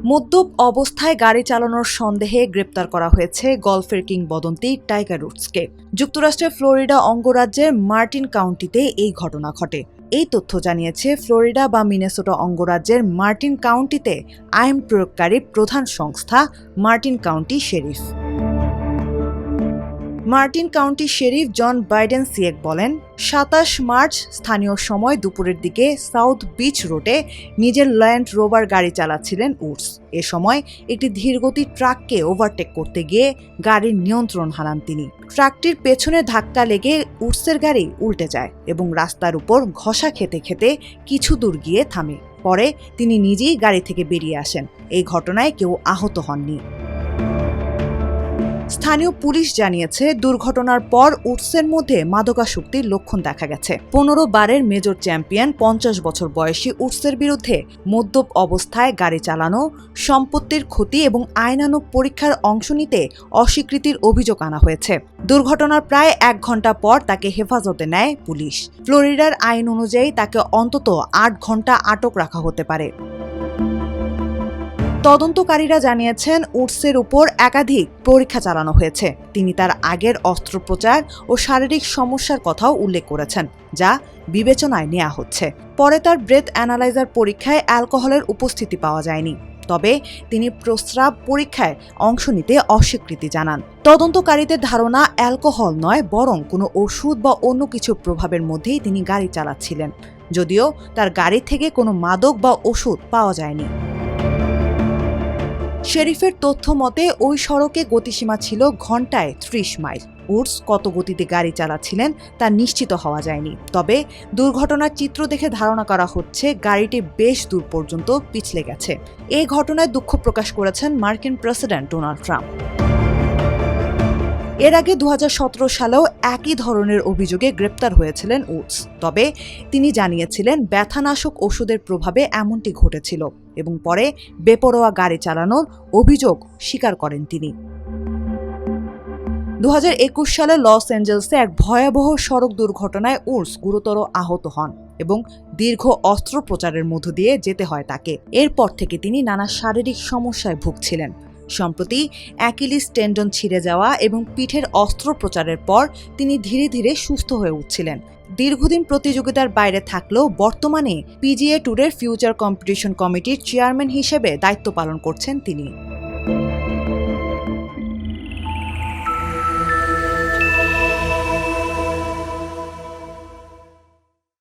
মদ্যপ অবস্থায় গাড়ি চালানোর সন্দেহে গ্রেপ্তার করা হয়েছে গলফের কিংবদন্তি টাইগার উডসকে। যুক্তরাষ্ট্রের ফ্লোরিডা অঙ্গরাজ্যের মার্টিন কাউন্টিতে এই ঘটনা ঘটে। এই তথ্য জানিয়েছে ফ্লোরিডা বা মিনেসোটা অঙ্গরাজ্যের মার্টিন কাউন্টিতে আইন প্রয়োগকারী প্রধান সংস্থা Martin County Sheriff. Martin County Sheriff John Biden সিয়েক বলেন, ২৭ মার্চ স্থানীয় সময় দুপুরের দিকে সাউথ বিচ রোডে নিজের ল্যান্ড রোভার গাড়ি চালাচ্ছিলেন উডস। এ সময় একটি ধীরগতির ট্রাককে ওভারটেক করতে গিয়ে গাড়ির নিয়ন্ত্রণ হারান তিনি। ট্রাকটির পেছনে ধাক্কা লেগে উডসের গাড়ি উল্টে যায় এবং রাস্তার উপর ঘষা খেতে খেতে কিছু দূর গিয়ে থামে। পরে তিনি নিজেই গাড়ি থেকে বেরিয়ে আসেন। এই ঘটনায় কেউ আহত হননি। স্থানীয় পুলিশ জানিয়েছে, দুর্ঘটনার পর উডসের মধ্যে মাদকাসক্তির লক্ষণ দেখা গেছে। ১৫ বারের মেজর চ্যাম্পিয়ন ৫০ বছর বয়সী উডসের বিরুদ্ধে মদ্যপ অবস্থায় গাড়ি চালানো, সম্পত্তির ক্ষতি এবং আইনানুগ পরীক্ষার অংশ নিতে অস্বীকৃতির অভিযোগ আনা হয়েছে। দুর্ঘটনার প্রায় ১ ঘণ্টা পর তাকে হেফাজতে নেয় পুলিশ। ফ্লোরিডার আইন অনুযায়ী তাকে অন্তত ৮ ঘণ্টা আটক রাখা হতে পারে। তদন্তকারীরা জানিয়েছেন, উডসের উপর একাধিক পরীক্ষা চালানো হয়েছে। তিনি তার আগের অস্ত্রোপচার ও শারীরিক সমস্যার কথাও উল্লেখ করেছেন, যা বিবেচনায় নেওয়া হচ্ছে। পরে তার ব্রেথ অ্যানালাইজার পরীক্ষায় অ্যালকোহলের উপস্থিতি পাওয়া যায়নি। তবে তিনি প্রস্রাব পরীক্ষায় অংশ নিতে অস্বীকৃতি জানান। তদন্তকারীদের ধারণা, অ্যালকোহল নয় বরং কোনো ওষুধ বা অন্য কিছুর প্রভাবের মধ্যেই তিনি গাড়ি চালাচ্ছিলেন, যদিও তার গাড়ি থেকে কোনো মাদক বা ওষুধ পাওয়া যায়নি। শেরিফের তথ্য মতে ওই সড়কে গতিসীমা ছিল ঘণ্টায় ৩০ মাইল। উডস কত গতিতে গাড়ি চালাচ্ছিলেন তা নিশ্চিত হওয়া যায়নি। তবে দুর্ঘটনার চিত্র দেখে ধারণা করা হচ্ছে গাড়িটি বেশ দূর পর্যন্ত পিছলে গেছে। এই ঘটনায় দুঃখ প্রকাশ করেছেন মার্কিন প্রেসিডেন্ট ডোনাল্ড ট্রাম্প। এর আগে ২০১৭ সালেও একই ধরনের অভিযোগে গ্রেপ্তার হয়েছিলেন উডস। তবে তিনি জানিয়েছিলেন ব্যথানাশক ওষুধের প্রভাবে এমনটি ঘটেছিল এবং পরে বেপরোয়া গাড়ি চালানোর অভিযোগ স্বীকার করেন তিনি। ২০২১ সালে লস অ্যাঞ্জেলসে এক ভয়াবহ সড়ক দুর্ঘটনায় উডস গুরুতর আহত হন এবং দীর্ঘ অস্ত্রোপচারের মধ্য দিয়ে যেতে হয় তাকে। এরপর থেকে তিনি নানা শারীরিক সমস্যায় ভুগছিলেন। সম্প্রতি অ্যাকিলিস টেন্ডন ছিঁড়ে যাওয়া এবং পিঠের অস্ত্রোপচারের পর তিনি ধীরে ধীরে সুস্থ হয়ে উঠছিলেন। দীর্ঘদিন প্রতিযোগিতার বাইরে থাকলেও বর্তমানে পিজিএ ট্যুরের ফিউচার কম্পিটিশন কমিটির চেয়ারম্যান হিসেবে দায়িত্ব পালন করছেন তিনি।